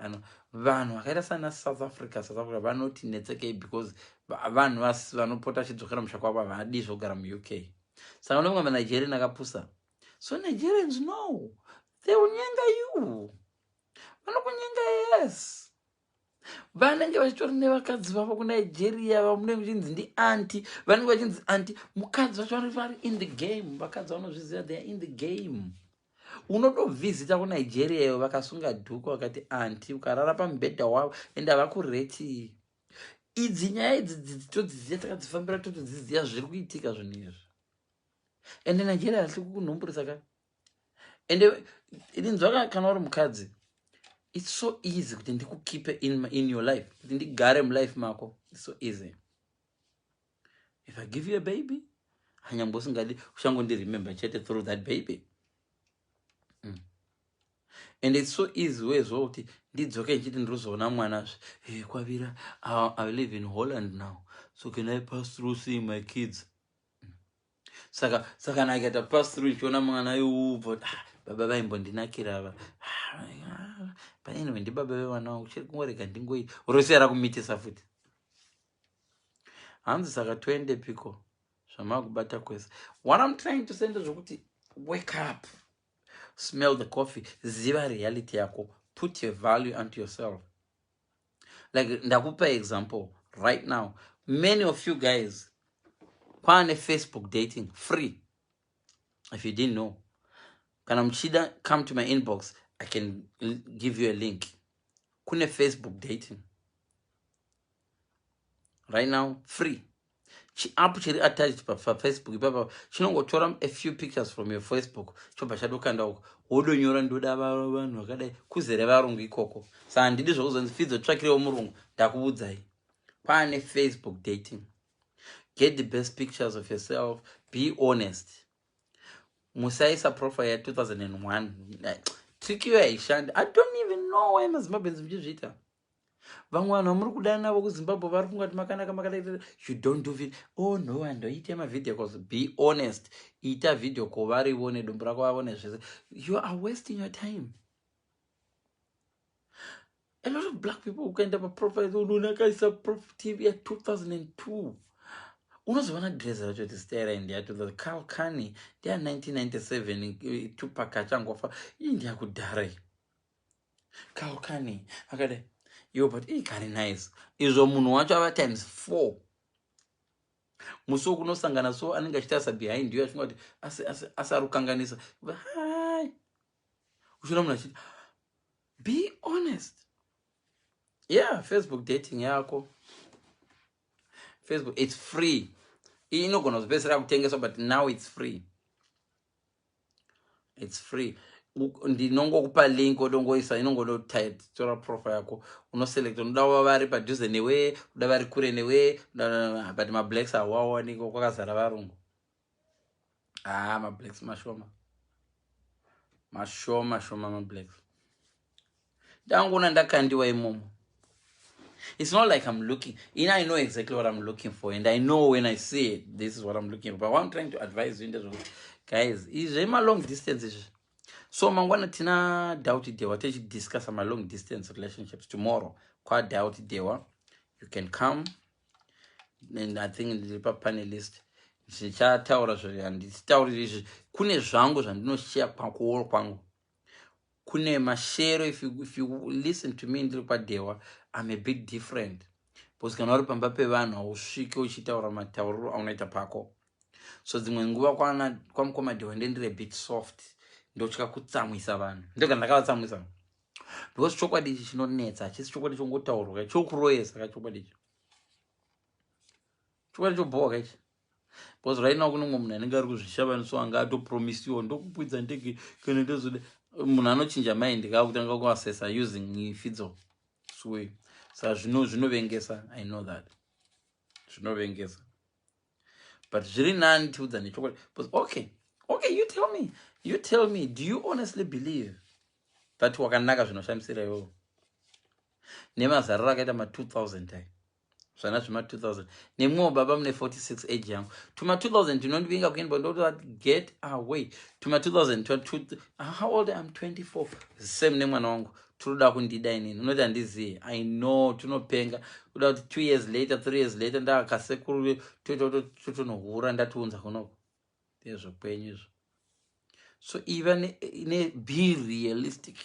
vanhu vakaita sana South Africa vanoti netsekei because vanhu vanopota chidzokera mushaka wavo havadi zvogara muUK. Saka unomwe maNigerian akapusa. So Nigerians know they will nyenga you. Vanokunyenga, yes. Vanenge vachitori nevakadzi vavo kuNigeria vamunenge muchinzi ndi anti, vanenge vachinzi anti, mukadzi vacho vari in the game. Vakadzi vanozviziva they are in the game. Unotovhizita kuNigeria ivo vakasunga dhuku vakati anti, ukarara pamubhedha wavo ende havakureti. Idzi nyaya idzi todziziva, takadzifambira totodziziva zviri kuitika zvinhu izvi. Ende Nigeria hasi kukunhumburisa ka. Ende ndinzwa kana uri mukadzi, it's so easy kuti ndikukeep in your life, kuti ndigare mulife mako. It's so easy. If I give you a baby, hanyambosingadi uchangondiremember chete through that baby. And it's so easy wezvo kuti ndidzoke nchiti ndirizoona mwana kwavira, I live in Holland now, so can I pass through seeing my kids? Saka nakaita pass through chiona mwana yubva baba vaimbondinakira ava. But anyway, ndi baba vevana vangu chiri kungorega ndingoita rosiyara kumitisa futi. Hanzi saka twende piko zvamakubata kwese. What I'm trying to say ndezvokuti wake up, smell the coffee, ziva reality yako, put your value onto yourself. Like ndakupa example right now, many of you guys kwane Facebook dating free. If you didn't know, kana mchida come to my inbox, I can give you a link. Kune Facebook dating right now free. Apo chiri attached pa Facebook ipapa chinongotora a few pictures from your Facebook chobva chadokanda uko wodonyora ndoda vanhu vakadai kuzere varungu ikoko. Saka handidi zvokuzonzi fidzo tsvakirewo murungu, ndakuudzai pane Facebook dating. Get the best pictures of yourself. Be honest. Musaisa profile ya 2001. Tricky way shand. I don't even know why mazimbabwenzi muchizviita. Vamwe vanhu vamuri kudana navo kuZimbabwe vari kungati makanaka makadaita. You don't do it. Oh no, andoite mavideo calls. Be honest. Ita video call varivo nedombo rako vavone zvese. You are wasting your time. A lot of black people who can have a profile unakaisa TV ya 2002. Unozovana dress racho tistera india to the Kalkani dia 1997 Tupac achangofa india kudhara Kalkani akade yo but kari nice izvo munhu wacho ava times 4 musi wokunosangana so anenge achitasa behind you achingati asi arukanganisa hai uchiona munhu achiti be honest. Yeah, Facebook dating yako, Facebook, it's free. Inogona kuzopedzisira kutengeswa, but now it's free. It's free. Ndinongokupa link odongoisa, inongonotora profile yako, unoselect unoda vari padhuze newe, unoda vari kure newe, but mablacks hawawanikwa kwakazara varungu. Mablacks mashoma mablacks. Ndangona ndakandiwa imomo. It's not like I'm looking. I know exactly what I'm looking for, and I know when I see it, this is what I'm looking for. But what I'm trying to advise you, guys, is my long distance. So mangwana tina doubt dewa techi discuss my long distance relationships tomorrow. Quite doubt dewa. You can come, and I think the panelist. Ndichataura zviri handitauri izvi. Kune zvangu zvandinoshare kwangu. Kune mashero, if you listen to me ndiri padewa, I'm a bit different. Because kana uri pamba pevanhu hausviki uchitaura matauriro aunoita pako. So dzimwe nguva kwamukoma dewa ndendiri a bit soft. Ndotya kutsamwisa vanhu. Ndega ndakavatsamwisa. Because chokwadi ichi chinonetsa, hachisi chokwadi chongotaurwa, chokuroyesa kachokwadi ichi. Chokwadi chobhoka ichi. Because right now kune mumwe munhu anenge ari kuzvishava so anga atopromisiwa ndokukwidza ndege kana ndozode munhu anochinja mind kakutanga kuasesa using fidzo sway. So zvinovengesa, I know that. Zvinovengesa. But zviri nani tiudza nechokwadi. But okay, you tell me, do you honestly believe that wakanaka zvinoshamisira iwewe? Nemazariro akaita ma2000 tai. Zvana zvima 2000. Nemumwe baba mune 46 age yangu. Tuma 2000 tinondivinga kuenda ndo get away. Tuma 2000 how old I'm 24. Same nemwana wangu. Tunoda kundida inini. Unoti handiziye. I know tunopenga. Kuda kuti 2 years later, 3 years later ndakasekuru totonohura ndatiunza kunoko. Ndezvo kwenyu izvo. So even be realistic.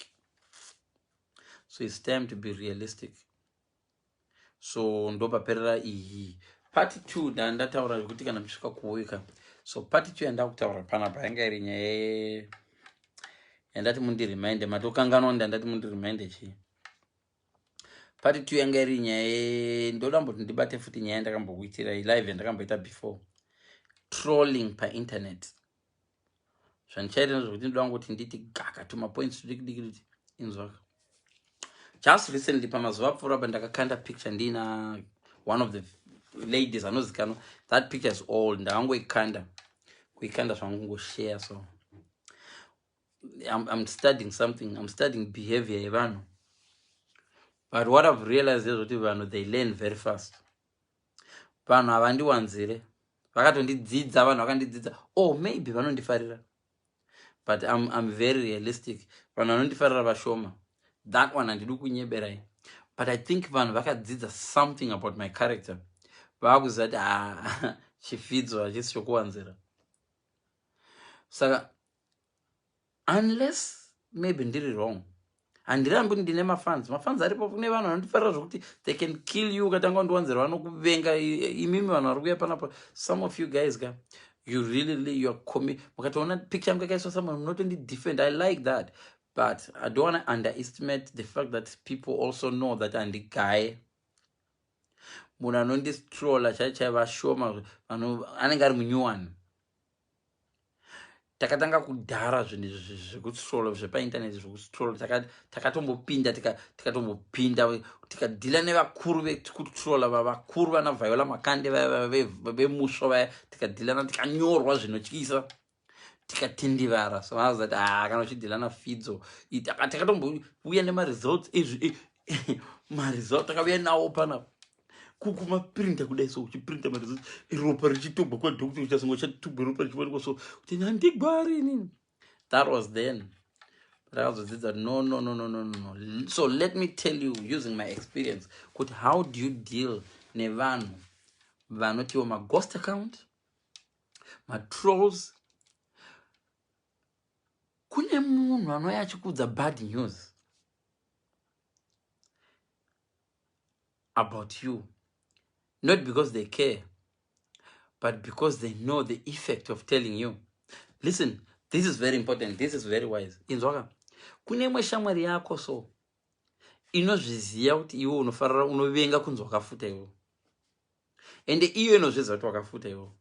So it's time to be realistic. So ndopaperera iyi part 2 ndandataura kuti kana msvika kuweka. So part 2 yandakutaura panapa yanga iri nyaya yandati mundi remind matokanganwa ndandati mundi remind chi. Part 2 yanga iri nyaya ndodamboti ndibate futi nyaya ndakambokuitira live yandakamboita before, trolling pa internet. Zvandichaita nezvokuti ndoda kuti nditi gaka to my points dikidikiti inzwaka. Just recently pamazuva apfuura ndakakanda picture ndina one of the ladies anozikanwa. That picture is old. Ndakangoikanda kuikanda zvangu share. So I'm studying something. I'm studying behavior yevanhu. But what I've realized is that they learn very fast. Vanhu havandiwanzire. Vakatondidzidza vanhu vakandidzidza. Oh, maybe vanondifarira. But I'm very realistic. Vanhu vanondifarira vashoma. That one handidi kunyeberai. But I think vanhu vakadzidza something about my character. Vakuzati chifidzwa hachisi chokuwanzira. Saka unless maybe ndiri wrong. Handirambi ndine mafans aripo. Kune vanhu vanondifarira zvokuti they can kill you ukatanga kundiwanzira vanokuvenga. Imimi vanhu vari kuuya panapa. Some of you guys you really you are mukatoona picture yangu yakaiswa someone munotondi defend. I like that. But I don't want to underestimate the fact that people also know that I'm the guy. Munhu anondistrolla chaichaiva shoma vanhu anenge ari munyuwani. Takatanga kudhara zvinhu zvekutrolla zvepainternet zvekutrolla. Takatombopinda tikadhila nevakuru vekutrolla vakuru vana Viola Makande vemusvo vaya. Tikadhilana tikanyorwa zvinotyisa. Tikatindivara. So I was like, kana uchidhilana fidzo. Takatombouya nemaresults ezvi. Maresults takauya nawo panapa. Kumaprinta kudai so uchiprinta maresults. Ropa richitobva kwadhokuta uchasonga uchatubva ropa richiwanikwa so. Kuti nhandigwari inini. That was then. But I also did that. No. So let me tell you, using my experience, how do you deal nevanhu vanotiwa ma ghost account, ma trolls. Kune munhu anouya achikudza bad news about you, not because they care, but because they know the effect of telling you. Listen, this is very important. This is very wise. Inzwaka, kune imwe shamwari yako so inozviziva kuti iwe unofarira unovenga kunzi wakafuta iwo, ende iyo inozviziva kuti wakafuta iwo,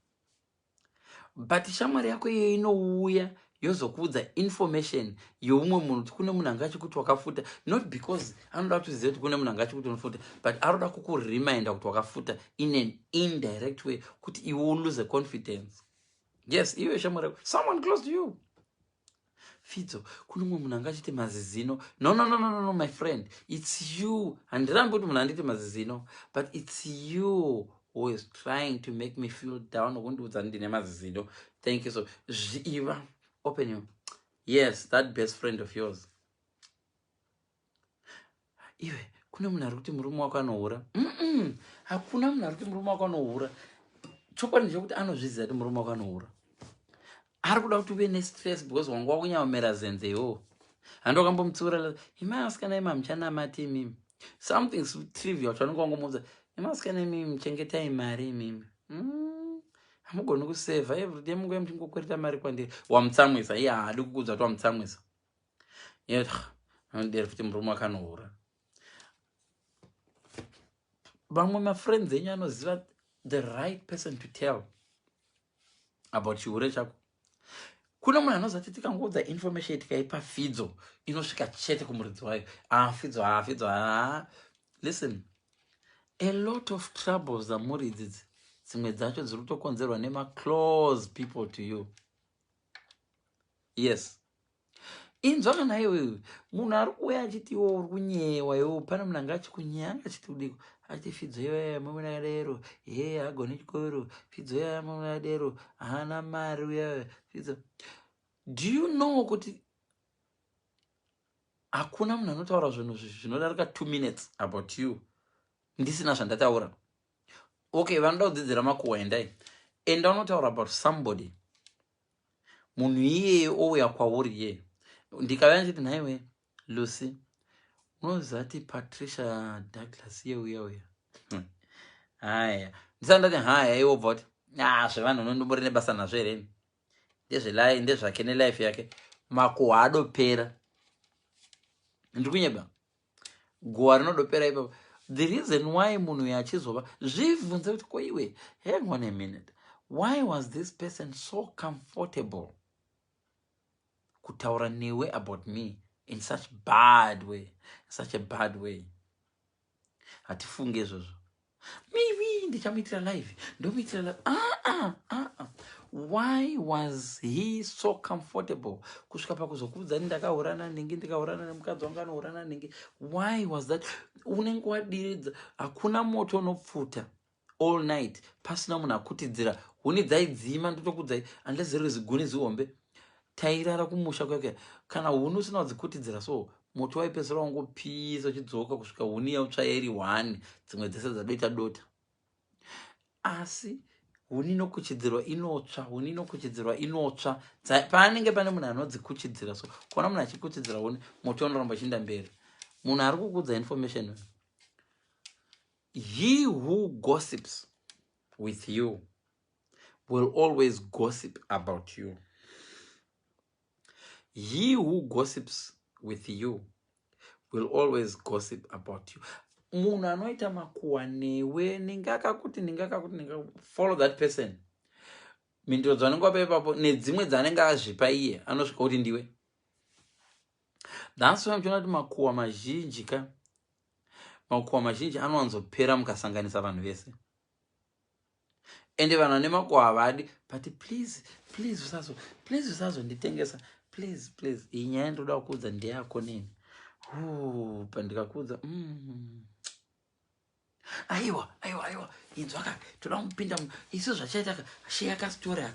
but shamwari yako iyo inouya yozokuudza information youmwe munhu kuti kune munhu anga achikuti wakafuta, not because anoda kutoziva kuti kune munhu anga achikuti unofuta, but aroda kukureminder kuti wakafuta in an indirect way kuti iwe ulose confidence. Yes, iwe shamwari yako, someone close to you. Fidzo, kune mumwe munhu anga achiti mazizino. No, my friend, it's you. Handirambi kuti munhu anditi mazizino, but it's you who is trying to make me feel down. Ukundiudza ndine mazizino. Thank you so. Zviiva, open you. Yes, that best friend of yours. Iwe, kune munhu ari kuti murume wako anohura. Hakuna munhu ari kuti murume wako anohura. Chokwadi ndechekuti anozviziva kuti murume wako anohura. Ari kuda kuti uve nestress because wangu wakunyamera zenze iwo. Hando wakambomutsiura, ima asikana ima muchanamati imimi. Something trivial chanonga wangomuudza, ima asikana imimi muchengetai mari imimi. Hamugoni kuseva every day mungoenda muchingokwereta mari kwandiri. Wamutsamwisa, iye haadi kukuudza kuti wamutsamwisa. Iye anodera kuti murume wako anohura. Vamwe mafriends enyu anoziva the right person to tell about chihure chako. Kuna munhu anoziva kuti tikangoudza information tikaipa Fidzo inosvika chete kumuridzi wayo. Fidzo. Listen, a lot of troubles amuridzi idzi dzimwe dzacho dziri kutokonzerwa nema-close people to you. Yes. Inzwa kana iwe munhu ari kuuya achiti iwe uri kunyewa, iwe pane munhu anga achikunyanga achiti kudiko, achiti Fidzo iwe mumwe adero, hagoni chikoro, Fidzo iwe mumwe adero, hana mari uya Fidzo. Do you know kuti hakuna munhu anotaura zvinhu zvinodarika 2 minutes about you ndisina zvandataura? Okay, vanoda kudzidzira makuhwa endai. Enda unotaura about somebody. Munhu iyeye ouya kwauri iye. Ndikauya ndichiti nhaiwe Lucy, unoziva kuti Patricia Douglas iye uya. Haya. Ndisandati haya iwe ubva kuti zvevanhu unondombori nebasa nazvo here? Ndezvake nelife yake. Makuhwa adopera. Ndiri kunyeba. Guhwa rinodopera ipapo. The reason why munhu yachizova zvibvunze kuti koiwe, hang on a minute, why was this person so comfortable kutaura newe about me in such a bad way? Hatifunge izvozvo. Maybe ndichamuitira live, ndomuitira live. Why was he so comfortable kusvika pakuzokuudza ndakaurana ningi, ndikaurana nemukadzi wangu anourana ningi? Why was that? Unenge wadiridza, hakuna moto unopfuta all night pasina munhu akutidzira. Huni dzaidzima ndotokudzai unless ziri ziguni zihombe tairara kumusha kwake. Kana huni usina kudzikutidzira so moto waipedzera wangopisa uchidzoka kusvika huni yautsva iri 1, dzimwe dzese dzadoita dota. Asi huni inokuchidzirwa inotsva. Paanenge pane munhu anodzikuchidzira so kuona munhu achikuchidzira huni moto unoramba uchienda mberi. Munhu ari kukuudza information. He who gossips with you will always gossip about you. He who gossips with you will always gossip about you. Munhu anoita makuhwa newe ningakakuti follow that person. Mindiro dzanenge wapa ipapo nedzimwe dzanenge azvipa iye anosvika kuti ndiwe. That's why muchiona kuti makuhwa mazhinji anowanzopera mukasanganisa vanhu vese. Ende vanhu vane makuhwa havadi, but please usazonditengesa. Please. Iyi nyaya ndoda kukuudza ndeyako neni. Pandikakuudza aiwa inzwaka toda kupinda isu zvachaita share ka story aka